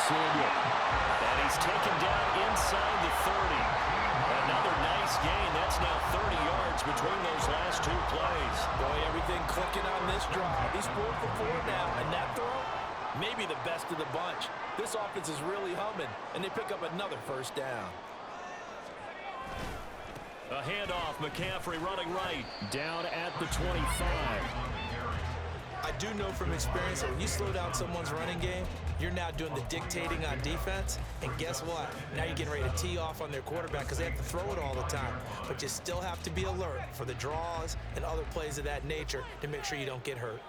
Samuel. And he's taken down inside the 30. Another nice gain. That's now 30 yards between those last two plays. Boy, everything clicking on this drive. He's 4 for 4 now, and that throw, maybe the best of the bunch. This offense is really humming, and they pick up another first down. A handoff, McCaffrey running right, down at the 25. I do know from experience that when you slow down someone's running game, you're now doing the dictating on defense, and guess what? Now you're getting ready to tee off on their quarterback because they have to throw it all the time. But you still have to be alert for the draws and other plays of that nature to make sure you don't get hurt.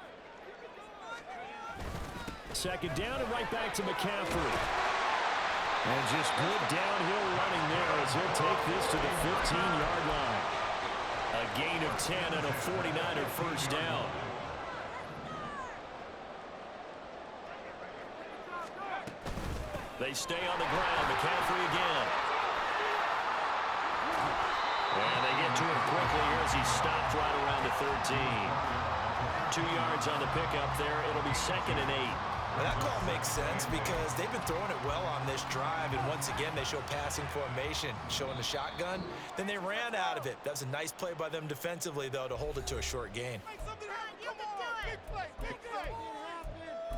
Second down and right back to McCaffrey. And just good downhill running there as he'll take this to the 15-yard line. A gain of 10 and a 49er first down. They stay on the ground. McCaffrey again. And they get to him quickly here as he stopped right around the 13. 2 yards on the pickup there. It'll be 2nd and 8. Well, that call makes sense because they've been throwing it well on this drive, and once again they show passing formation, showing the shotgun. Then they ran out of it. That was a nice play by them defensively, though, to hold it to a short gain. Come on, big play, big play.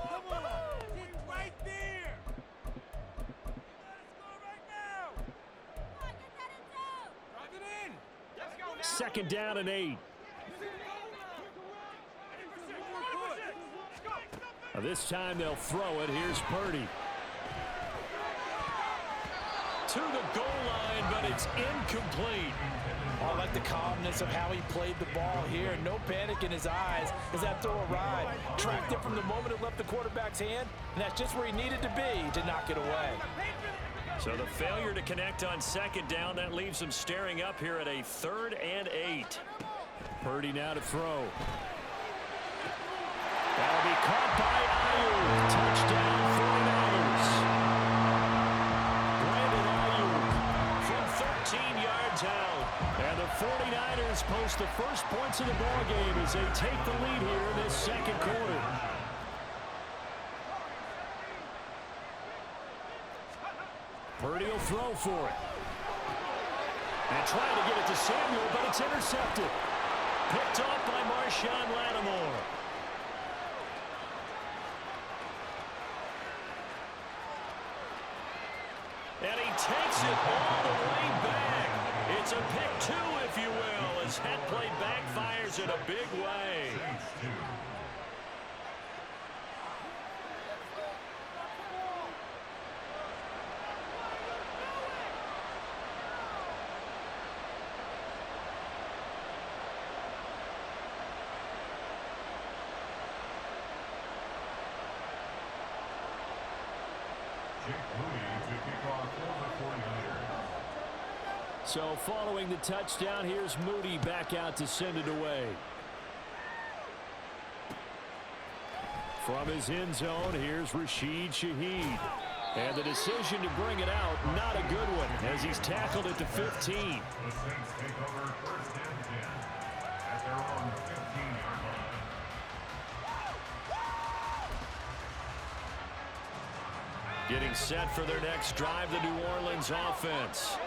Come on, get right there. Let's go right now. Come on, get that in zone. Drive it in. Let's go now. 2nd down and 8. This time they'll throw it. Here's Purdy. To the goal line, but it's incomplete. I like the calmness of how he played the ball here. No panic in his eyes as that throw arrived. Tracked it from the moment it left the quarterback's hand, and that's just where he needed to be to knock it away. So the failure to connect on 2nd down, that leaves him staring up here at a 3rd and 8. Purdy now to throw. That'll be caught by Ayuk. Touchdown 49ers. Brandon Ayuk from 13 yards out. And the 49ers post the first points of the ballgame as they take the lead here in this 2nd quarter. Purdy will throw for it. And trying to get it to Samuel, but it's intercepted. Picked off by Marshawn Lattimore. And he takes it all the way back. It's a pick 2, if you will, as that play backfires in a big way. So following the touchdown, here's Moody back out to send it away. From his end zone, here's Rashid Shaheed. And the decision to bring it out, not a good one, as he's tackled at the 15. Getting set for their next drive, the New Orleans offense.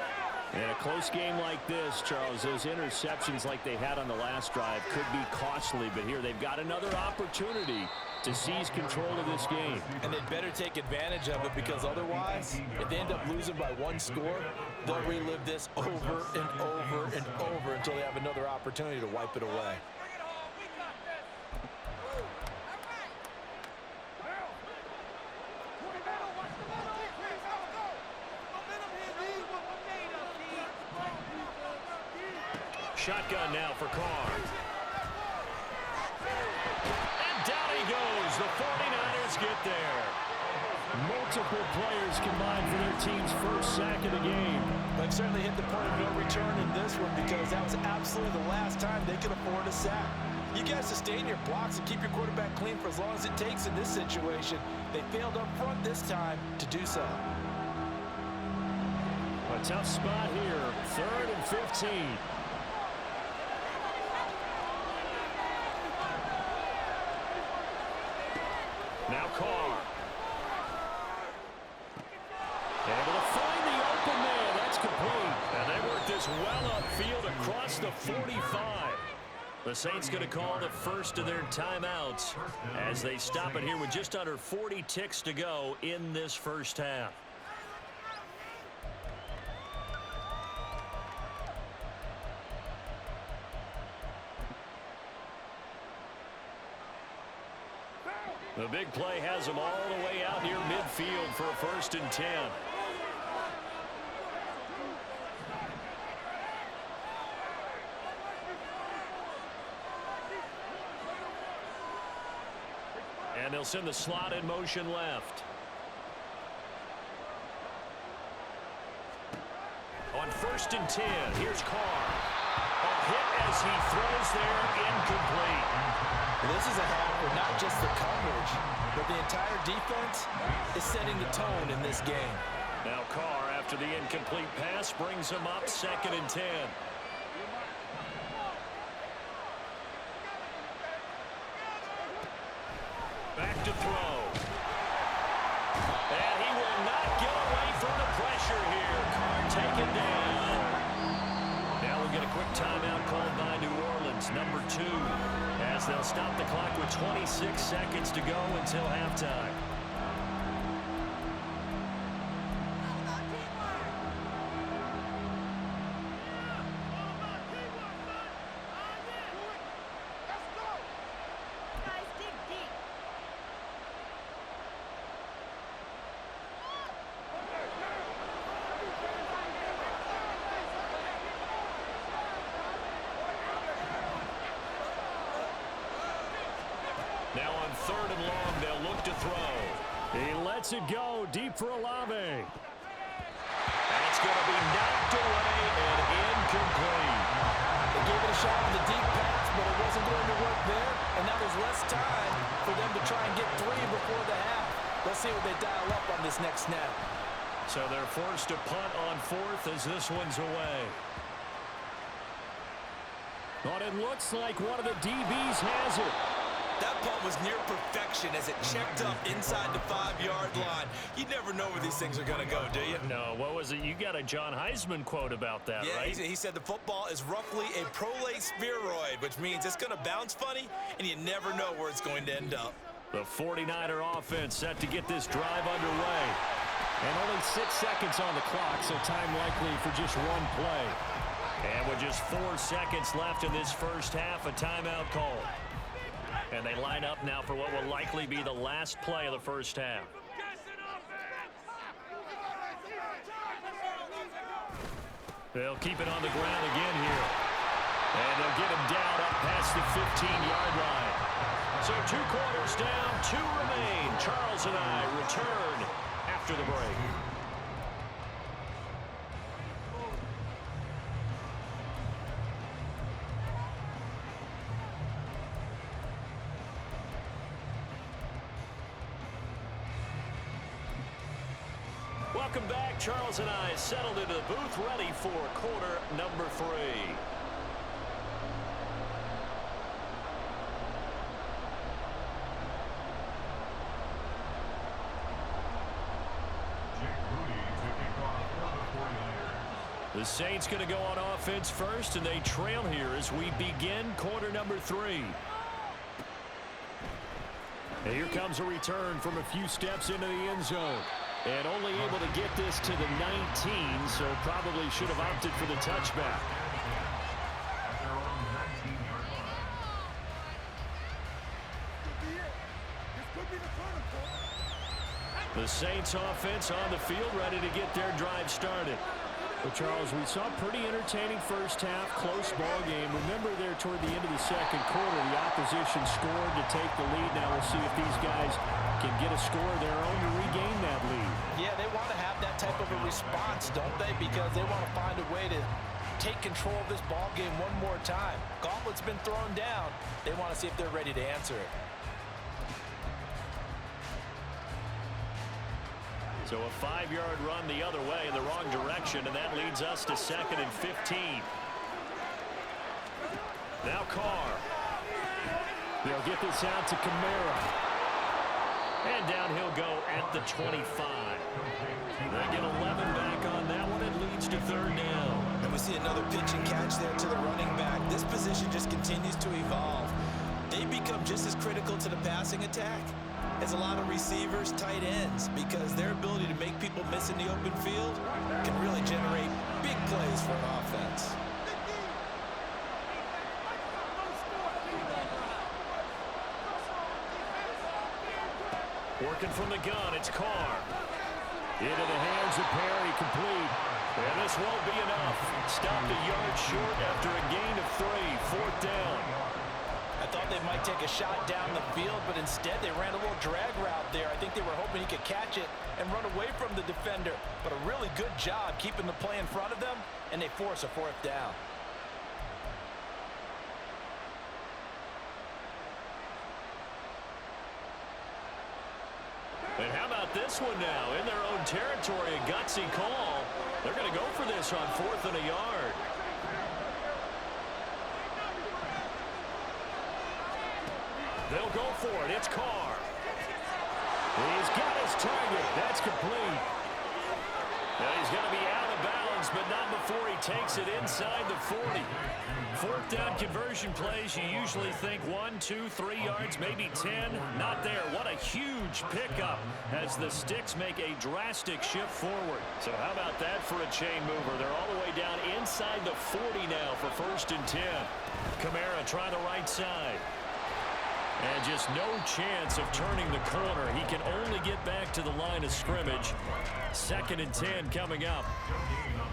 In a close game like this, Charles, those interceptions like they had on the last drive could be costly, but here they've got another opportunity to seize control of this game. And they'd better take advantage of it because otherwise, if they end up losing by 1 score, they'll relive this over and over and over until they have another opportunity to wipe it away. Shotgun now for Carr. And down he goes. The 49ers get there. Multiple players combined for their team's first sack of the game. They've certainly hit the point of no return in this one because that was absolutely the last time they could afford a sack. You got to sustain your blocks and keep your quarterback clean for as long as it takes in this situation. They failed up front this time to do so. A tough spot here. 3rd and 15. Now Carr. is well upfield across the 45. The Saints going to call the first of their timeouts as they stop it here with just under 40 ticks to go in this first half. The big play has them all the way out near midfield for a 1st and 10. And they'll send the slot in motion left. On 1st and 10, here's Carr. A hit as he throws there, incomplete. This is a half where not just the coverage, but the entire defense is setting the tone in this game. Now Carr, after the incomplete pass, brings him up 2nd and 10. Back to throw. And he will not get away from the pressure here. Carr taken down. Now we'll get a quick timeout called by New Orleans, number 2, as they'll stop the clock with 26 seconds to go until halftime. Now on 3rd and long, they'll look to throw. He lets it go deep for Olave. And it's going to be knocked away and incomplete. They gave it a shot on the deep pass, but it wasn't going to work there. And now there's less time for them to try and get 3 before the half. Let's see what they dial up on this next snap. So they're forced to punt on 4th as this one's away. But it looks like one of the DBs has it. That punt was near perfection as it checked up inside the 5-yard line. You never know where these things are going to go, do you? No, what was it? You got a John Heisman quote about that, yeah, right? He said the football is roughly a prolate spheroid, which means it's going to bounce funny, and you never know where it's going to end up. The 49er offense set to get this drive underway. And only 6 seconds on the clock, so time likely for just one play. And with just 4 seconds left in this first half, a timeout call. And they line up now for what will likely be the last play of the first half. They'll keep it on the ground again here. And they'll get him down up past the 15-yard line. So 2 quarters down, 2 remain. Charles and I return after the break. Welcome back. Charles and I settled into the booth, ready for quarter number 3. The Saints going to go on offense first, and they trail here as we begin quarter number 3. And here comes a return from a few steps into the end zone. And only able to get this to the 19, so probably should have opted for the touchback. The Saints offense on the field, ready to get their drive started. Well, Charles, we saw a pretty entertaining first half, close ball game. Remember there toward the end of the second quarter, the opposition scored to take the lead. Now we'll see if these guys can get a score of their own to regain that lead. Yeah, they want to have that type of a response, don't they? Because they want to find a way to take control of this ball game one more time. Gauntlet's been thrown down. They want to see if they're ready to answer it. So a 5-yard run the other way in the wrong direction, and that leads us to 2nd and 15. Now Carr. They'll get this out to Kamara. And down he'll go at the 25. They get 11 back on that one. It leads to 3rd down. And with see another pitch and catch there to the running back. This position just continues to evolve. They become just as critical to the passing attack as a lot of receivers, tight ends, because their ability to make people miss in the open field can really generate big plays for an offense. Working from the gun, it's Carr. Into the hands of Perry, complete. And this won't be enough. Stopped a yard short after a gain of 3, 4th down. I thought they might take a shot down the field, but instead they ran a little drag route there. I think they were hoping he could catch it and run away from the defender. But a really good job keeping the play in front of them, and they force a 4th down. And how about this one now? In their own territory, a gutsy call. They're going to go for this on 4th and a yard. They'll go for it. It's Carr. He's got his target. That's complete. Now he's going to be out of bounds, but not before he takes it inside the 40. 4th down conversion plays, you usually think 1, 2, 3 yards, maybe 10. Not there. What a huge pickup as the Sticks make a drastic shift forward. So how about that for a chain mover? They're all the way down inside the 40 now for 1st and 10. Kamara try the right side. And just no chance of turning the corner. He can only get back to the line of scrimmage. 2nd and 10 coming up.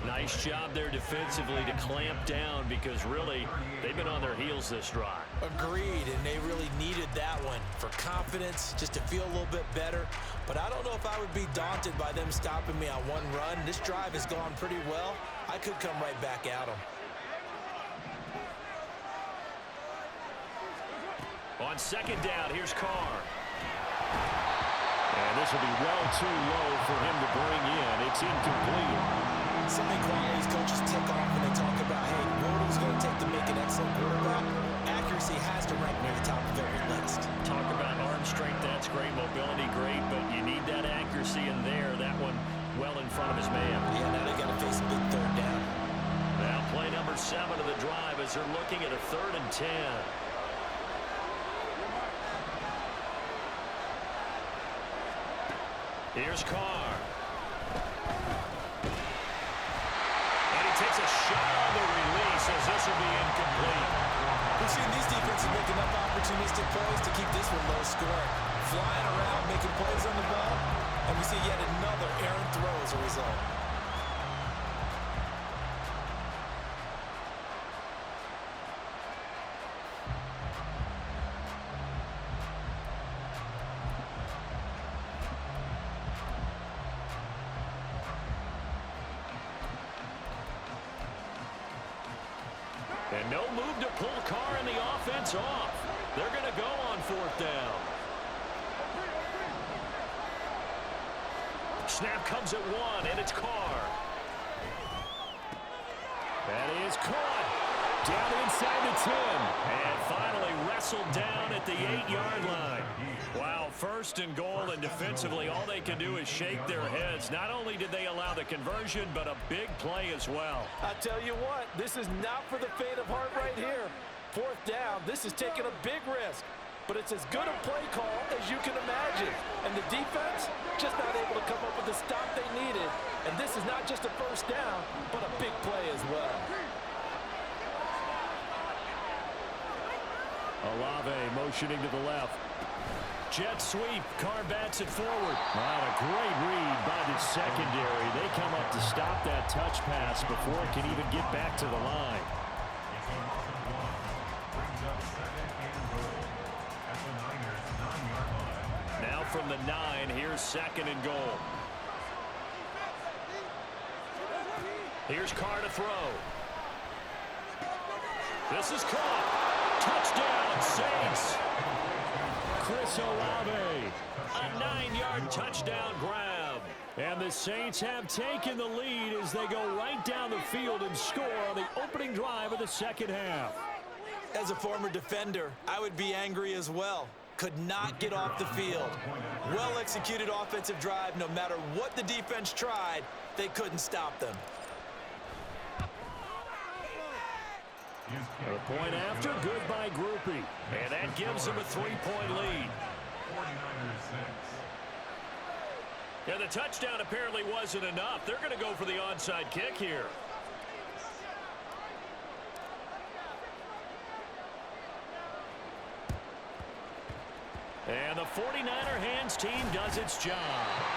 Nice job there defensively to clamp down because really they've been on their heels this drive. Agreed, and they really needed that one for confidence, just to feel a little bit better. But I don't know if I would be daunted by them stopping me on one run. This drive has gone pretty well. I could come right back at them. On 2nd down, here's Carr. And this will be well too low for him to bring in. It's incomplete. Some qualities coaches tick off when they talk about, hey, what it's going to take to make an excellent quarterback. Accuracy has to rank near the top of every list. Talk about arm strength, that's great. Mobility, great. But you need that accuracy in there. That one well in front of his man. Yeah, now they got to face a big 3rd down. Now play number 7 of the drive as they're looking at a 3rd and 10. Here's Carr. And he takes a shot on the release as this will be incomplete. We've seen these defenses make enough opportunistic plays to keep this one low scoring. Flying around, making plays on the ball, and we see yet another errant throw as a result. And no move to pull Carr and the offense off. They're going to go on 4th down. Snap comes at 1, and it's Carr. That is caught. Down inside the 10. And finally wrestled down at the 8-yard line. Wow, 1st and goal, and defensively all they can do is shake their heads. Not only did they allow the conversion, but a big play as well. I tell you what, this is not for the faint of heart right here. 4th down, this is taking a big risk. But it's as good a play call as you can imagine. And the defense just not able to come up with the stop they needed. And this is not just a 1st down, but a big play as well. Olave motioning to the left. Jet sweep. Carr bats it forward. Wow, a great read by the secondary. They come up to stop that touch pass before it can even get back to the line. Now from the 9, here's 2nd and goal. Here's Carr to throw. This is caught. Touchdown, Saints. Chris Olave, a 9-yard touchdown grab. And the Saints have taken the lead as they go right down the field and score on the opening drive of the 2nd half. As a former defender, I would be angry as well. Could not get off the field. Well-executed offensive drive. No matter what the defense tried, they couldn't stop them. The point after, good by Groupie. And that gives them a 3-point lead. 49ers 6. Yeah, the touchdown apparently wasn't enough. They're going to go for the onside kick here. And the 49er hands team does its job.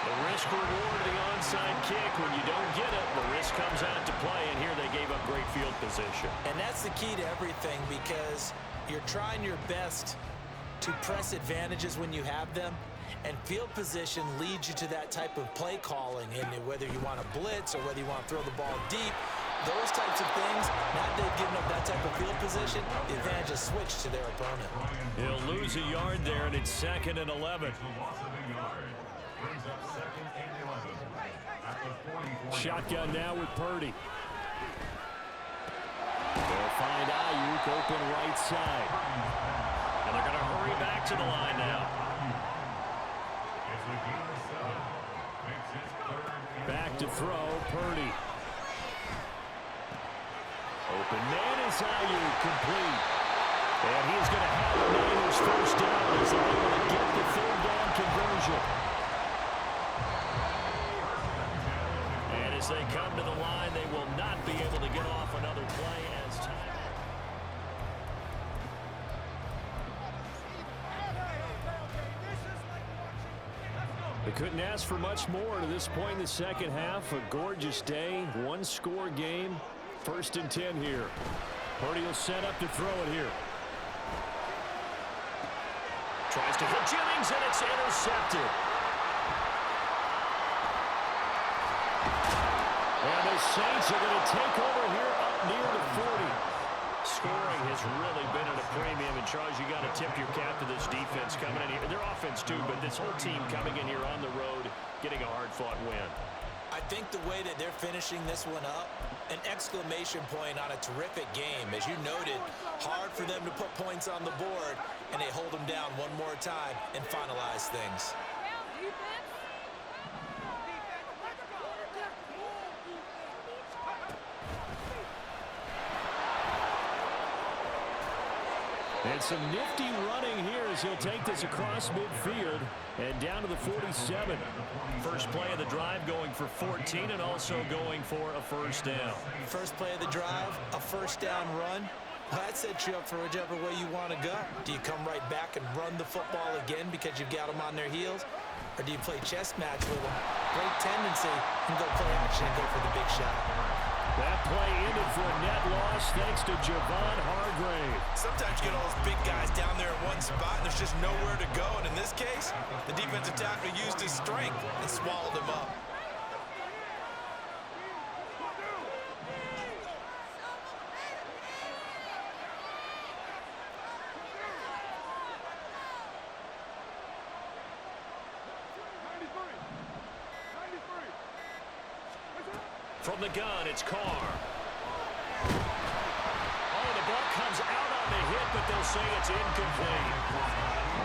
The risk reward of the onside kick. When you don't get it, the risk comes out to play, and here they gave up great field position. And that's the key to everything, because you're trying your best to press advantages when you have them, and field position leads you to that type of play calling. And whether you want to blitz or whether you want to throw the ball deep, those types of things, now that they've given up that type of field position, the advantage is switched to their opponent. He'll lose a yard there, and it's 2nd and 11. Shotgun now with Purdy. They'll find Ayuk open right side. And they're going to hurry back to the line now. Back to throw, Purdy. Open man is Ayuk, complete. And he's going to have the Niners first down as they're able to get the 3rd down conversion. And as they come to the line, they will not be able to get off another play as time. They couldn't ask for much more to this point in the second half. A gorgeous day, one-score game. 1st and 10 here. Purdy will set up to throw it here. Tries to hit Jennings, and it's intercepted. And the Saints are going to take over here up near the 40. Scoring has really been at a premium. And, Charles, you got to tip your cap to this defense coming in here. Their offense, too, but this whole team coming in here on the road, getting a hard-fought win. I think the way that they're finishing this one up, an exclamation point on a terrific game. As you noted, hard for them to put points on the board, and they hold them down one more time and finalize things. And some nifty running here as he'll take this across midfield and down to the 47. First play of the drive going for 14 and also going for a first down. First play of the drive, a first down run. Well, that sets you up for whichever way you want to go. Do you come right back and run the football again because you've got them on their heels? Or do you play chess match with them, break tendency, and go play action and go for the big shot? That play ended for a net loss thanks to Javon Hargrave. Sometimes you get all those big guys down there in one spot and there's just nowhere to go. And in this case, the defensive tackle used his strength and swallowed him up. From the gun, it's Carr. Oh, the ball comes out on the hit, but they'll say it's incomplete.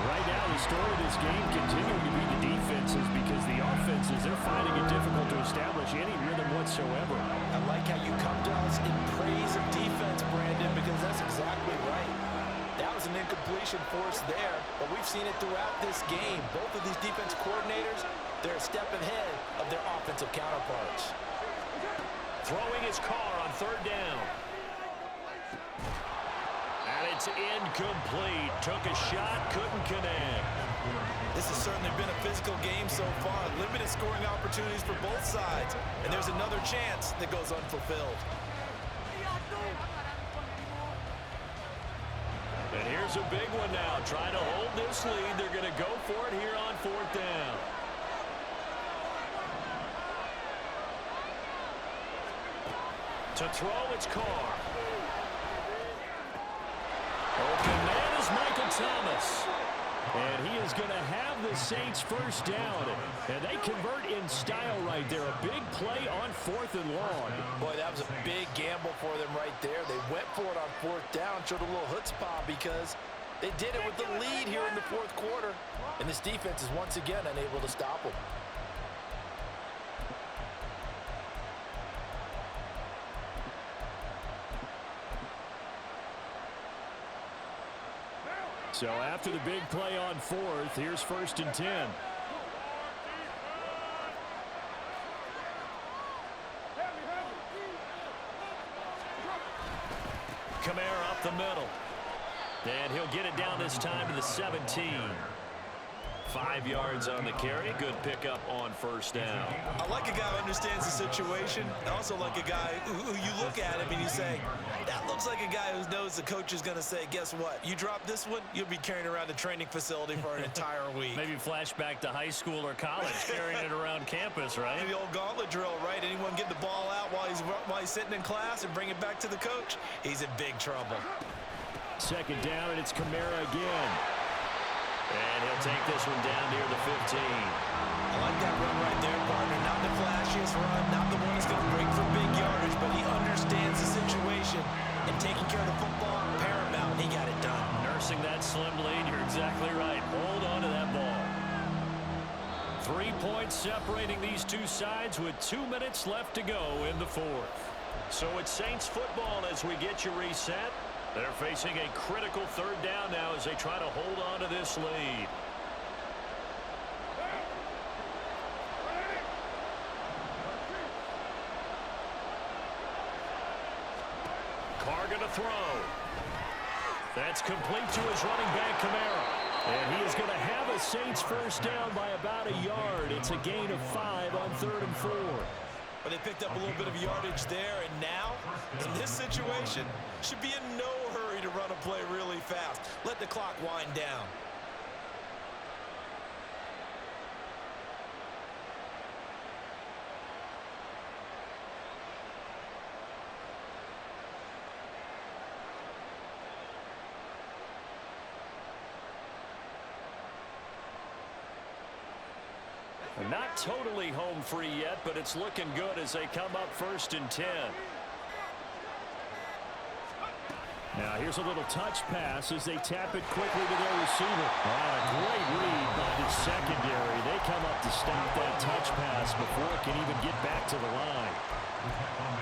Right now, the story of this game continuing to be the defenses because the offenses, they're finding it difficult to establish any rhythm whatsoever. I like how you come to us in praise of defense, Brandon, because that's exactly right. That was an incompletion force there, but we've seen it throughout this game. Both of these defense coordinators, they're a step ahead of their offensive counterparts. Throwing his Carr on 3rd down. And it's incomplete. Took a shot, couldn't connect. This has certainly been a physical game so far. Limited scoring opportunities for both sides. And there's another chance that goes unfulfilled. And here's a big one now. Trying to hold this lead. They're going to go for it here on 4th down. To throw, it's Carr. Open man is Michael Thomas. And he is going to have the Saints first down. And they convert in style right there. A big play on 4th and long. Boy, that was a big gamble for them right there. They went for it on 4th down, showed a little chutzpah because they did it with the lead here in the 4th quarter. And this defense is once again unable to stop them. So after the big play on fourth, here's 1st and 10. Kamara up the middle. And he'll get it down this time to the 17. 5 yards on the carry. Good pickup on 1st down. I like a guy who understands the situation. I also like a guy who you look at him and you say, that looks like a guy who knows the coach is going to say, guess what? You drop this one, you'll be carrying around the training facility for an entire week. Maybe flashback to high school or college, carrying it around campus, right? The old gauntlet drill, right? Anyone get the ball out while he's sitting in class and bring it back to the coach? He's in big trouble. 2nd down, and it's Kamara again. And he'll take this one down near the 15. I like that run right there, partner. Not the flashiest run, not the one that's going to break for big yardage, but he understands the situation, and taking care of the football, paramount. He got it done. Nursing that slim lead, you're exactly right. Hold on to that ball. 3 points separating these two sides with 2 minutes left to go in the 4th. So it's Saints football as we get you reset. They're facing a critical 3rd down now as they try to hold on to this lead. Carr going to throw. That's complete to his running back, Kamara. And he is going to have a Saints 1st down by about a yard. It's a gain of 5 on 3rd and 4. But they picked up a little bit of yardage there, and now, in this situation, should be in no hurry to run a play really fast. Let the clock wind down. Not totally home free yet, but it's looking good as they come up 1st and 10. Now here's a little touch pass as they tap it quickly to their receiver. A great read by the secondary. They come up to stop that touch pass before it can even get back to the line.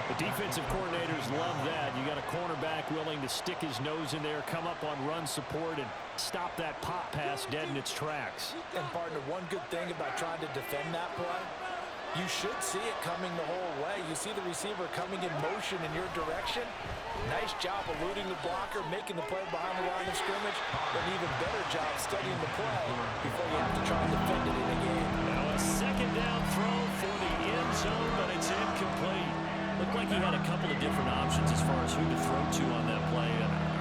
The defensive coordinators love that. You got a cornerback willing to stick his nose in there, come up on run support, and stop that pop pass dead in its tracks. And partner, one good thing about trying to defend that play, you should see it coming the whole way. You see the receiver coming in motion in your direction. Nice job eluding the blocker, making the play behind the line of scrimmage. But an even better job studying the play before you have to try and defend it in a game. Now a 2nd down throw for the end zone, but it's incomplete. Looked like he had a couple of different options as far as who to throw to on that play.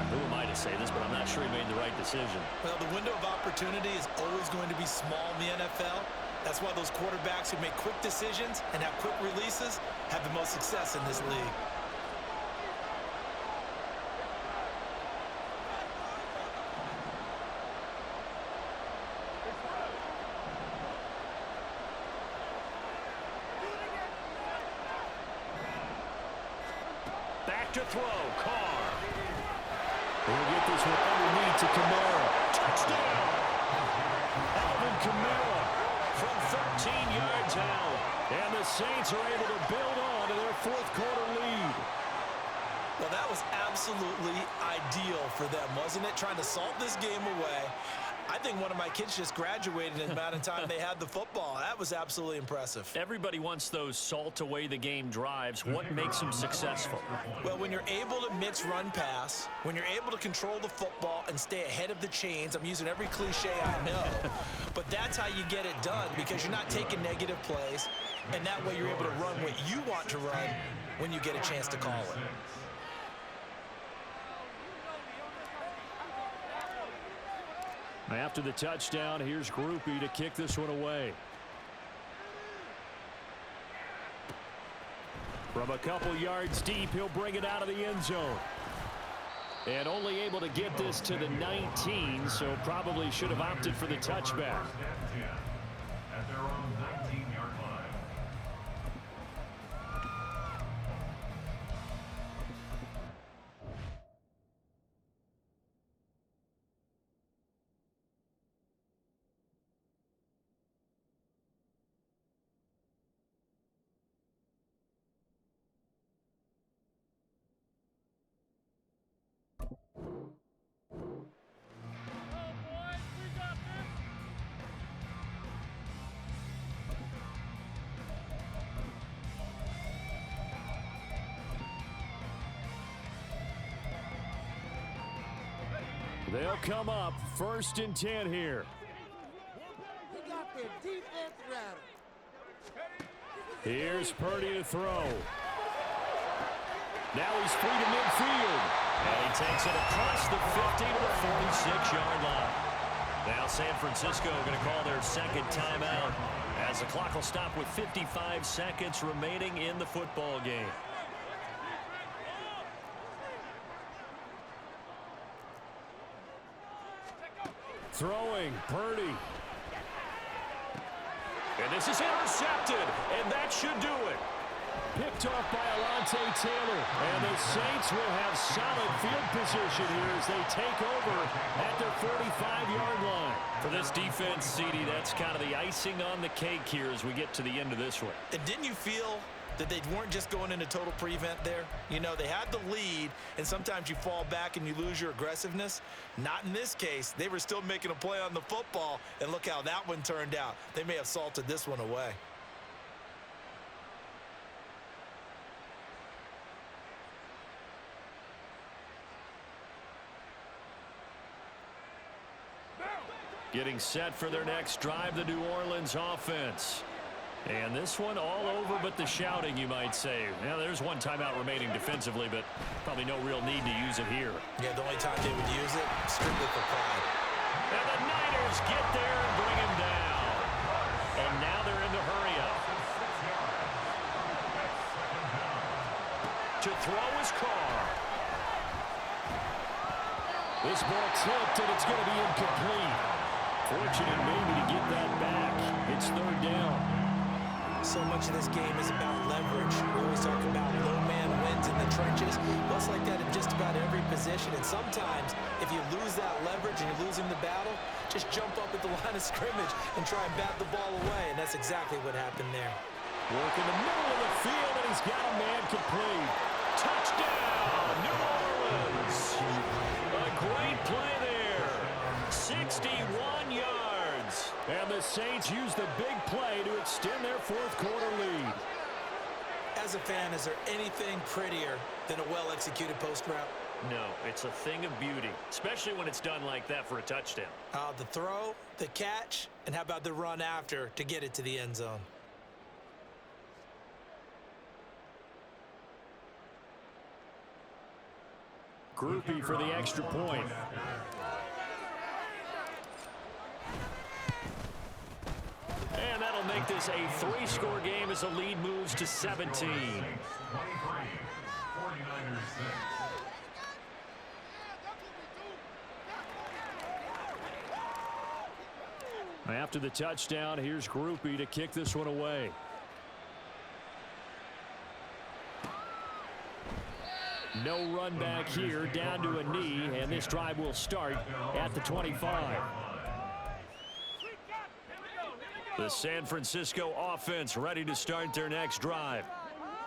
Who am I to say this, but I'm not sure he made the right decision. Well, the window of opportunity is always going to be small in the NFL. That's why those quarterbacks who make quick decisions and have quick releases have the most success in this league. Back to throw, Carr. He'll get this one underneath to Kamara. Touchdown! Alvin Kamara from 13 yards out. And the Saints are able to build on to their 4th quarter lead. Well, that was absolutely ideal for them, wasn't it? Trying to salt this game away. I think one of my kids just graduated in the amount of time they had the football. That was absolutely impressive. Everybody wants those salt away the game drives. What makes them successful? Well, when you're able to mix run pass, when you're able to control the football and stay ahead of the chains, I'm using every cliche I know, but that's how you get it done because you're not taking negative plays, and that way you're able to run what you want to run when you get a chance to call it. After the touchdown, here's Groupie to kick this one away. From a couple yards deep, he'll bring it out of the end zone. And only able to get this to the 19, so probably should have opted for the touchback. At their own 19-yard line. They'll come up 1st and 10 here. They got their defense rattled. Here's Purdy to throw. Now he's free to midfield. And he takes it across the 50 to the 46-yard line. Now San Francisco going to call their second timeout as the clock will stop with 55 seconds remaining in the football game. Throwing, Purdy. And this is intercepted, and that should do it. Picked off by Alontae Taylor, and the Saints will have solid field position here as they take over at their 45-yard line. For this defense, CD, that's kind of the icing on the cake here as we get to the end of this one. And didn't you feel that they weren't just going into total prevent there? You know, they had the lead, and sometimes you fall back and you lose your aggressiveness. Not in this case. They were still making a play on the football, and look how that one turned out. They may have salted this one away. Getting set for their next drive, the New Orleans offense. And this one all over but the shouting, you might say. Now, there's one timeout remaining defensively, but probably no real need to use it here. Yeah, the only time they would use it, strictly for pride. And the Niners get there and bring him down. And now they're in the hurry up. To throw his car. This ball tipped, and it's going to be incomplete. Fortunate maybe to get that back. It's 3rd down. So much of this game is about leverage. We always talk about no man wins in the trenches. Well, it's like that in just about every position. And sometimes, if you lose that leverage and you're losing the battle, just jump up at the line of scrimmage and try and bat the ball away. And that's exactly what happened there. Work in the middle of the field, and he's got a man complete. Touchdown, New Orleans. A great play there. 61 yards. And the Saints use the big play to extend their 4th quarter lead. As a fan, is there anything prettier than a well-executed post route? No, it's a thing of beauty, especially when it's done like that for a touchdown. The throw, the catch, and how about the run after to get it to the end zone? Groupie for the extra point. And that'll make this a 3-score game as the lead moves to 17. 23, 49ers 6. After the touchdown, here's Groupie to kick this one away. No run back here, down to a knee, and this drive will start at the 25. The San Francisco offense ready to start their next drive.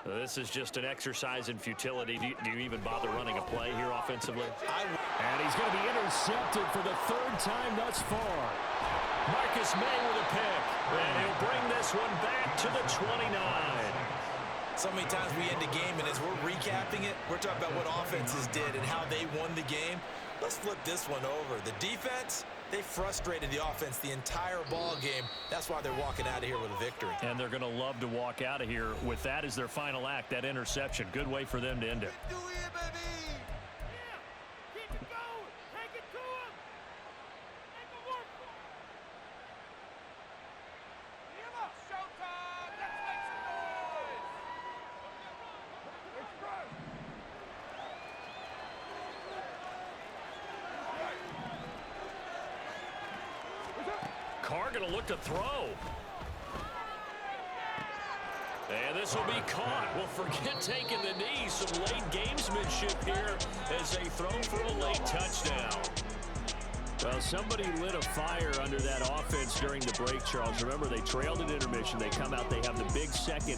This is just an exercise in futility. Do you even bother running a play here offensively? And he's going to be intercepted for the 3rd time thus far. Marcus May with a pick, and he'll bring this one back to the 29. So many times we end a game, and as we're recapping it, we're talking about what offenses did and how they won the game. Let's flip this one over. The defense, they frustrated the offense the entire ball game. That's why they're walking out of here with a victory. And they're going to love to walk out of here with that as their final act, that interception. Good way for them to end it. Do it, baby. Yeah. Keep it going. Take it to him. Make him work for it. Give up. Showtime. Let's make some noise. It's right. Carr going to look to throw. And this will be caught. Well, forget taking the knee. Some late gamesmanship here as they throw for a late touchdown. Well, somebody lit a fire under that offense during the break, Charles. Remember, they trailed at intermission. They come out, they have the big second.